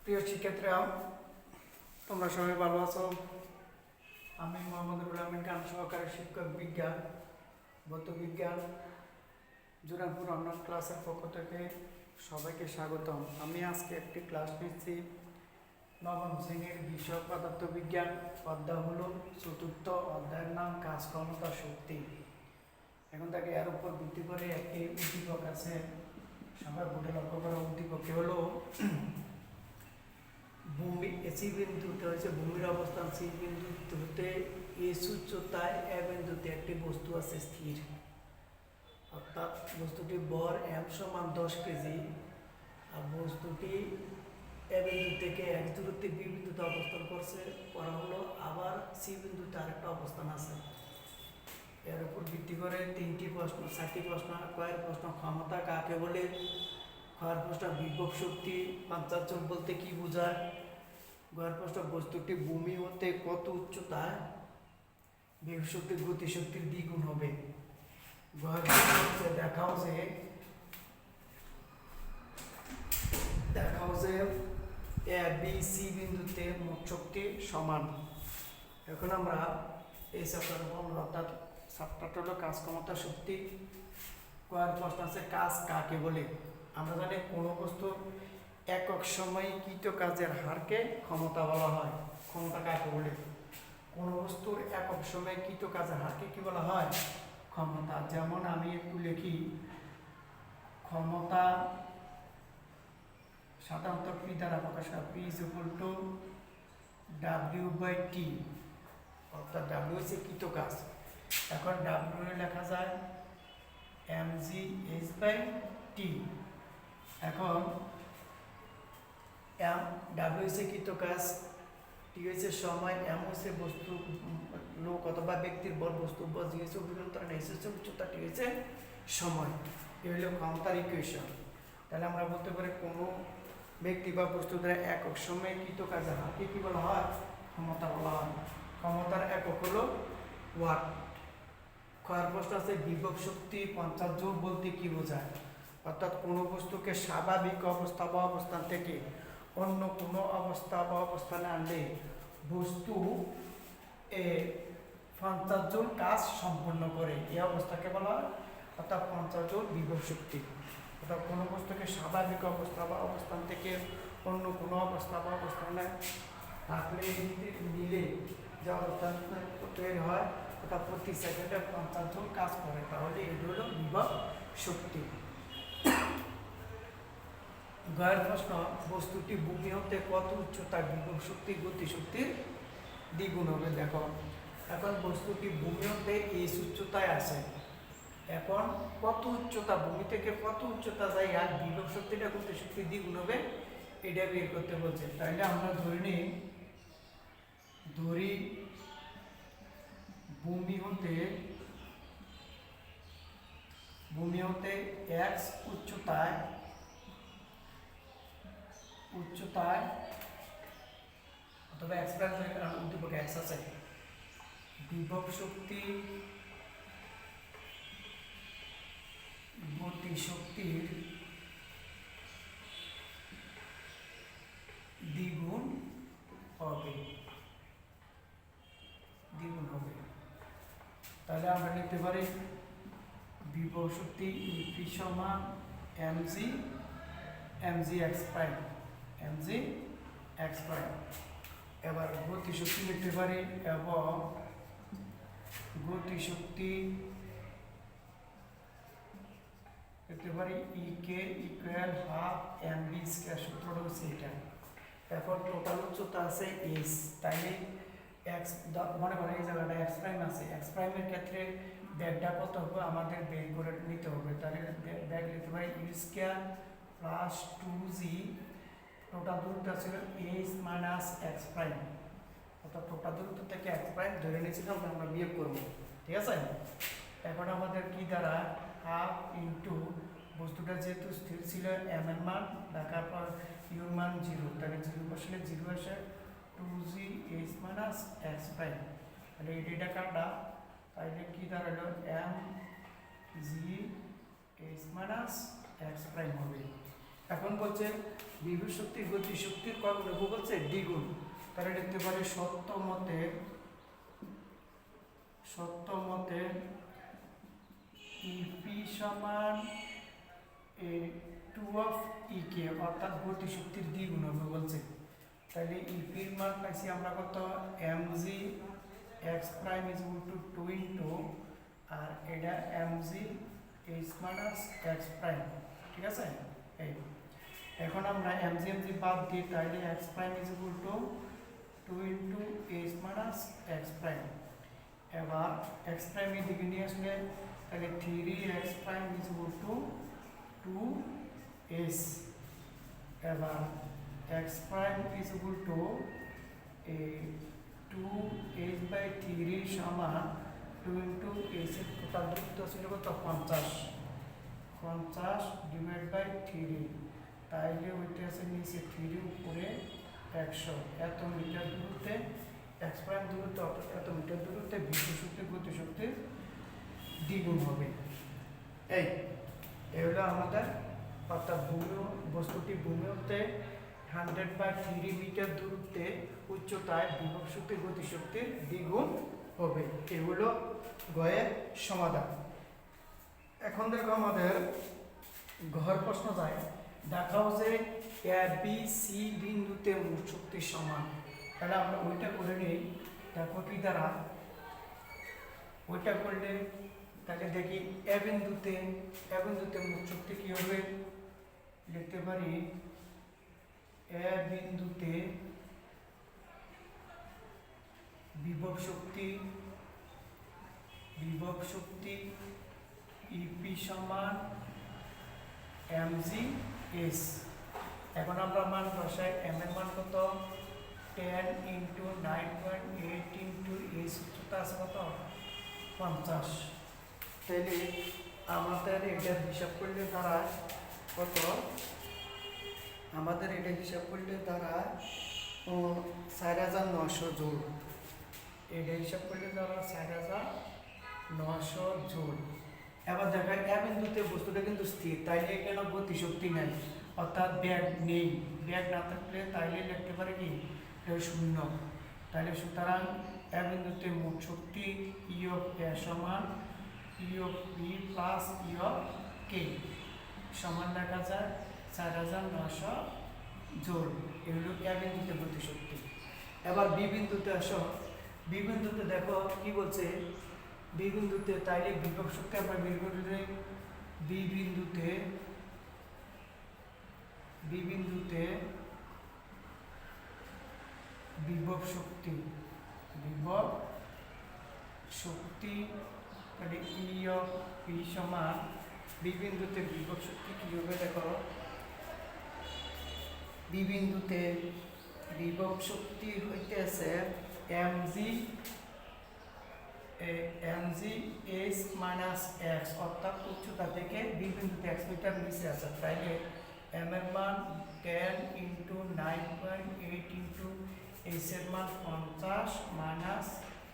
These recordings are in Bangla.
প্রিয় শিক্ষার্থীরা, তোমরা সবাই ভালো আছো? আমি মোহাম্মদুর রহমান খান, সহকারী শিক্ষক বিজ্ঞান, ভৌত বিজ্ঞান, জুরানপুর অনলাইন ক্লাসের পক্ষ থেকে সবাইকে স্বাগতম। আমি আজকে একটি ক্লাস নিচ্ছি নবম শ্রেণীর বিষয় পদার্থবিজ্ঞান, অধ্যায় হল চতুর্থ, অধ্যায়ের নাম কাজ ক্ষমতা শক্তি। এখন তাকে এর উপর ভিত্তি করে একটি উদ্দীপক আছে, সবাই বোর্ডে লক্ষ্য করা। উদ্দীপকে হলো ভূমি সি বিন্দুতে হচ্ছে ভূমির অবস্থান সি বিন্দুতে এস উচ্চতায় এ বিন্দুতে একটি বস্তু আছে স্থির, অর্থাৎ বস্তুটি ভর এম সমান 10 কেজি, আর বস্তুটি এ বিন্দু থেকে এক দূরত্বে বি বিন্দুতে অবস্থান করা হলো, আবার সি বিন্দুতে আরেকটা অবস্থান আছে। এর উপর ভিত্তি করে 4টি প্রশ্ন। কয়ের প্রশ্ন ক্ষমতা কাকে বলে, ক্ষয়ের প্রশ্ন বিভব শক্তি পাঞ্চাচল বলতে কি বোঝায়, গয়ের প্রশ্ন বস্তুটি ভূমি হতে কত উচ্চতায় বিভব শক্তির গতিশক্তির দ্বিগুণ হবে। গয়ের প্রশ্ন দেখাও যে এ বি সি বিন্দুতে মোট শক্তি সমান। এখন আমরা এই চ্যাপ্টার অর্থাৎ চ্যাপ্টারটা হলো কাজ ক্ষমতা শক্তি। কয়ের প্রশ্ন আছে কাজ কাকে বলে। আমরা জানি কোনো বস্তু একক সময়ে কৃত কাজের হারকে ক্ষমতা বলা হয়। ক্ষমতা কাকে বলে? কোনো বস্তুর একক সময়ে কৃত কাজের হারকে কি বলা হয়? ক্ষমতা। যেমন আমি একটু লিখি, ক্ষমতা সাধারণত পি দ্বারা প্রকাশ হয়, P is equal two W/T, অর্থাৎ W হচ্ছে কৃত কাজ। এখন W লেখা যায় mgh/T। এখন W হচ্ছে কৃত কাজ, T হচ্ছে সময়, M হচ্ছে বস্তু লোক অথবা ব্যক্তির বল, বস্তুর বল, G হচ্ছে অভিযন্ত্রণ, S হচ্ছে উচ্চতা, T হচ্ছে সময়। এই হলো ক্ষমতার ইকুয়েশন। তাহলে আমরা বলতে পারি কোনো ব্যক্তি বা বস্তু দ্বারা একক সময়ে কৃত কাজের হারকে কি বলা হয়? ক্ষমতা বলা হয়। ক্ষমতার একক হলো ওয়াট। ক্ষয়ের প্রশ্ন আছে বিভব শক্তি 50 জুল বলতে কি বোঝায়, অর্থাৎ কোনো বস্তুকে স্বাভাবিক অবস্থা বা অবস্থান থেকে অন্য কোনো অবস্থা বা অবস্থানে আনলে বস্তু 50 জুল কাজ সম্পন্ন করে, এই অবস্থাকে বলা হয় অর্থাৎ 50 জুল বিভব শক্তি। অর্থাৎ কোনো বস্তুকে স্বাভাবিক অবস্থা বা অবস্থান থেকে অন্য কোনো অবস্থা বা অবস্থানে রাখলে নিলে যে অবস্থান তৈরি হয়, অর্থাৎ প্রতি সেকেন্ডে 50 জুল কাজ করে, তাহলে এটি হলো বিভব শক্তি। গয়ের প্রশ্ন বস্তুটি ভূমি হতে কত উচ্চতায় বিভব শক্তি গতিশক্তির দ্বিগুণ হবে। দেখো, এখন বস্তুটি ভূমি হতে এস উচ্চতায় আছে, এখন কত উচ্চতা, ভূমি থেকে কত উচ্চতা যায় আর বিভব শক্তিটা গতিশক্তির দ্বিগুণ হবে, এটা বের করতে বলছে। তাইলে আমরা ধরি ভূমি হতে x উচ্চতায় অথবা x প্রাইম, কারণ উদ্দীপক x আছে, বিভব শক্তি গতিশক্তির দ্বিগুণ হবে। তাহলে আমরা লিখতে পারি বিভব শক্তি P সমান mg(x প্রাইম। এবার গতিশক্তি লিখতে পারি, এবং গতিশক্তি লিখতে পারি E(k) = 12 mv²। সূত্রটা হচ্ছে এটা। এখন টোটাল উচ্চতা আছে s, তাইলে x মনে করেন এই জায়গাটা x প্রাইম আছে, x প্রাইমের ক্ষেত্রে ব্যাগটা কত হবে আমাদের বের করে নিতে হবে। তাহলে ব্যাগ লিখতে পারি u² + 2g, টোটাল দূরত্ব ছিল h - x প্রাইম, অর্থাৎ টোটাল দূরত্ব থেকে x প্রাইম ধরে নিয়েছিলাম, আমরা বিয়োগ করব, ঠিক আছে। এখন আমাদের কি দ্বারা হাফ ইন্টু বস্তুটা যেহেতু স্থির ছিল m এর মান, দেখার পর u এর মান 0, তাহলে 0 বসলে 0 আসে 2gh - x প্রাইম। তাহলে এটা কাটা, তাহলে কি দাঁড়ালো mgh - x প্রাইম হবে। এখন বলছে বিভব শক্তি গতি শক্তির কয় গুণ বলছে দ্বিগুণ। তাহলে লিখতে পারি সত্য মতে ইপি সমান 2 অফ ইকে, অর্থাৎ গতি শক্তির দ্বিগুণ হবে বলছে। তাহলে ইপির মান পাইছি আমরা কত, mg x prime is equal to 2 into, আর এটা mg h minus x prime, ঠিক আছে। এই এখন আমরা mg বাদ দিই, তাহলে x prime is equal to 2 into h minus x prime. এবার x প্রাইম এদিকে নিয়ে আসলে তাহলে 3x prime is equal two 2s। এবার x prime is equal to 2h by 3 সমান 2 ইনটু h এর টোটাল দূরত্ব ছিল কত, 50 ডিভাইড বাই 3, তাইলে ওইটা আছে নিচে 3 উপরে 100। এত মিটার দূরত্বে x প্রাইম দূরত্ব, এত মিটার দূরত্বে বিভব শক্তি গতি শক্তির দ্বিগুণ হবে। এই হলো আমাদের, অর্থাৎ বস্তুটি ভূমি হতে 100/3 মিটার দূরত্বে উচ্চতায় বিভব শক্তি গতি শক্তির দ্বিগুণ হবে। এগুলো গয়ের সমাধান। এখন দেখো আমাদের ঘর প্রশ্ন যায়, দেখাও যে এ বি সি বিন্দুতে মোট শক্তি সমান। তাহলে আমরা ওইটা করে নিই। দেখো কি দ্বারা ওইটা করলে, তাহলে দেখি এ বিন্দুতে মোট শক্তি কি হবে, লিখতে পারি এ বিন্দুতে বিভব শক্তি ইপি সমান mg/s। এখন আমরা মান বসাই, m এর মান কত, 10 ইনটু 9.8 ইনটু s উচ্চতা আছে কত, 50। তাহলে আমাদের এটা হিসাব করলে দাঁড়ায় কত, আমাদের এটা হিসাব করলে দাঁড়ায় 4900 জোল। এটা হিসাব করলে দাঁড়ায় 4900 জোল। এবার দেখা এ বিন্দুতে বস্তুটা কিন্তু স্থির, তাইলে কেন গতি শক্তি নাই, অর্থাৎ ব্যাগ নেই। ব্যাগ না থাকলে তাইলে লিখতে পারে কি, শূন্য। তাহলে সুতরাং এ বিন্দুতে মোট শক্তি ই অফ এ সমান E of B plus E of K সমান দেখা যায় 4900 জোল। এগুলো এ বিন্দুতে গতি শক্তি। এবার বি বিন্দুতে আসো, বি বিন্দুতে দেখো কি বলছে, বি বিন্দুতে তাইলে বিভব শক্তি আমরা বের করে দিই। বি বিন্দুতে বিভব শক্তি তাহলে ই অফ পি সমান, বি বিন্দুতে বিভব শক্তি কি হবে দেখো, বি বিন্দুতে বিভব শক্তি হইতেছে mg/s মাইনাস x, অর্থাৎ উচ্চতা থেকে বি বিন্দুতে x মিটার নিচে আছে। তাইলে m এর মান 10 ইনটু 9.8 ইনটু s এর মান 50 মাইনাস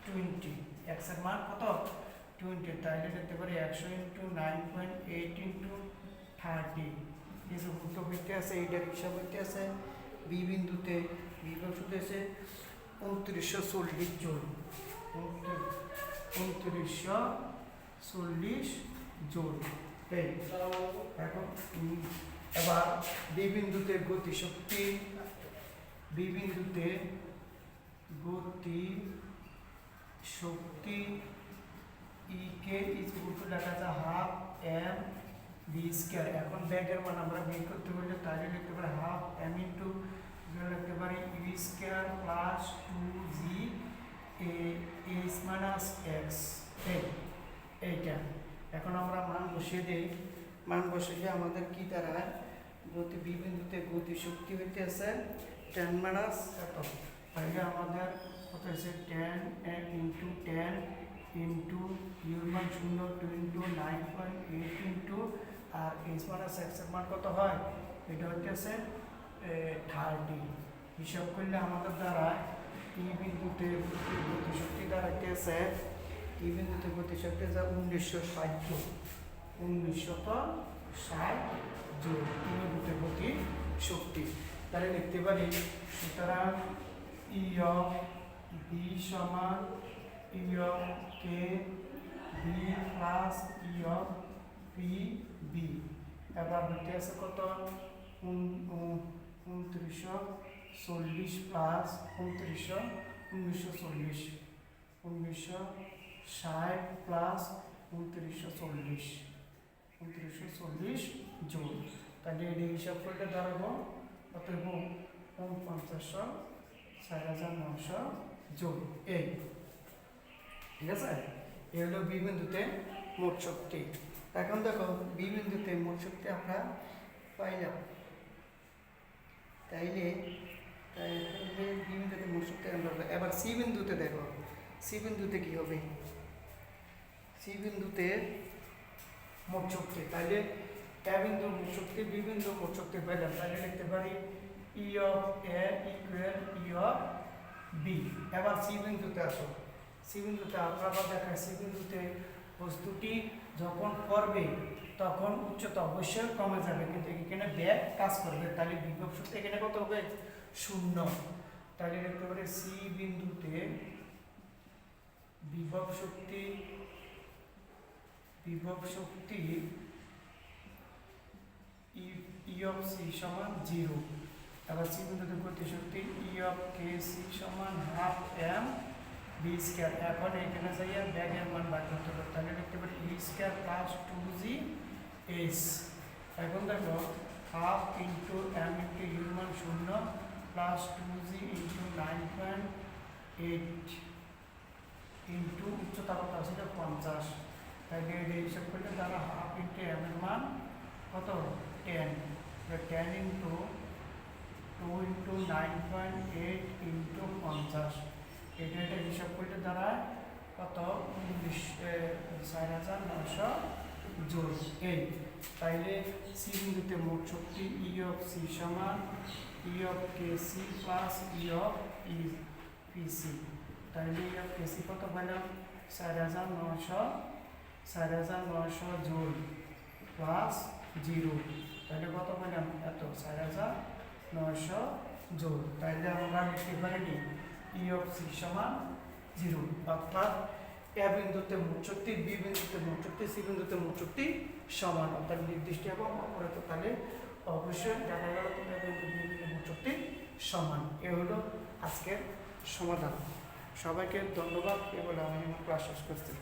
20, x এর মান কত, 20। তাইলে লিখতে পারি 100 ইনটু 9.8 ইনটু 30 কিছু উল্টো হইতে আছে, এইটার হিসাব হইতে আছে। বি বিন্দুতে বিভব শক্তি আছে 2940 জোল, 2940 জোল। এই এখন এবার বি বিন্দুতে গতি শক্তি, বি বিন্দুতে গতি শক্তি ই কে ইজ ইকুয়াল টু লেখা আছে হাফ এম বি স্কয়ার। এখন ব্যাগের মান আমরা বের করতে হলে তাহলে লিখতে পারি হাফ এম ইন্টু লিখতে পারি u square plus 2g S minus x. এইটা এখন আমরা মান বসিয়ে দিই। মান বসিয়ে আমাদের কি দাঁড়ায়, গতি বি বিন্দুতে গতি শক্তি হইতে আছে 10 মাইনাস এত, তাহলে আমাদের কত আছে 10 ইন্টু 10 ইন্টু ইউর মান 0 2 ইন্টু 9.8 ইন্টু আর এস মাইনাস এক্স এর মান কত হয়, এটা হচ্ছে 30। হিসাব করলে আমাদের দ্বারা ই বিন্দুতে গতি শক্তি দাঁড়াইতেছে, ই বিন্দুতে গতি শক্তি যা 1960 জোল। 1960 জোল ই বিন্দুতে গতি শক্তি। তাহলে লিখতে পারি সুতরাং ই অফ বি সমান E of K B plus E of P B. এবার হতে আছে কত 2940 প্লাস 1940 প্লাস 2940 জুল। তাহলে এই হিসাব করলে দাঁড়াবো অতএব 4900 জুল। এই ঠিক আছে, এই হলো বি বিন্দুতে মোট শক্তি। এখন দেখো বি বিন্দুতে মোট শক্তি আমরা পাইলাম, তাইলে বি বিন্দুতে মোট শক্তি আমরা। এবার সি বিন্দুতে দেখো, সি বিন্দুতে কি হবে, সি বিন্দুতে মোট শক্তি। তাইলে এ বিন্দু মোট শক্তি, বি বিন্দু মোট শক্তি পেলাম। তাহলে লিখতে পারি E of A equal E of B. এবার সি বিন্দুতে আসো, সি বিন্দুতে আমরা দেখাই সি বিন্দুতে বস্তুটি যখন পড়বে তখন উচ্চতা অবশ্যই কমে যাবে, কিন্তু এখানে ব্যাগ কাজ করবে। তাহলে বিভব শক্তি এখানে কত হবে, 0। তাহলে লিখতে পারি সি বিন্দুতে বিভব শক্তি ই অফ সি সমান 0। এবার সি বিন্দুতে গতি শক্তি ই অফ কে সি সমান হাফ এম বি স্কয়ার। এখন এখানে যাইয়া ব্যাগের মান বার করতে হবে। তাহলে লিখতে পারি ই স্কয়ার প্লাস 2g এস। এখন দেখো হাফ ইন্টু এম ইন্টু ইউর মান 0 প্লাস 2g ইন্টু 9.8 ইন্টু উচ্চতা কত আছে 50। তাহলে এই হিসাব করলে তারা হাফ ইন্টু এম এর মান কত 10, 10 ইন্টু 2 ইন্টু 9.8 ইন্টু 50। এটা হিসাব করলে দাঁড়ায় কত 4900 জুল। এই তাইলে সি বিন্দুতে মোট শক্তি ই অফ সি সমান E of K C plus E of E P C. তাইলে ই অফ কে সি কত পেলাম 4900 জুল প্লাস 0। তাহলে কত পেলাম এত 4900 জুল। তাইলে আমরা লিখতে পারি ই অফ সি সমান 0, অর্থাৎ এ বিন্দুতে মোট শক্তি, বি বিন্দুতে মোট শক্তি, সি বিন্দুতে মোট শক্তি সমান, অর্থাৎ নির্দিষ্ট এবং অপরিত। তাহলে অবশ্যই দেখা গেল এ বিন্দু বি বিন্দু মোট শক্তি সমান। এ হলো আজকের সমাধান। সবাইকে ধন্যবাদ। এ বলে আমি ক্লাস শেষ করছি।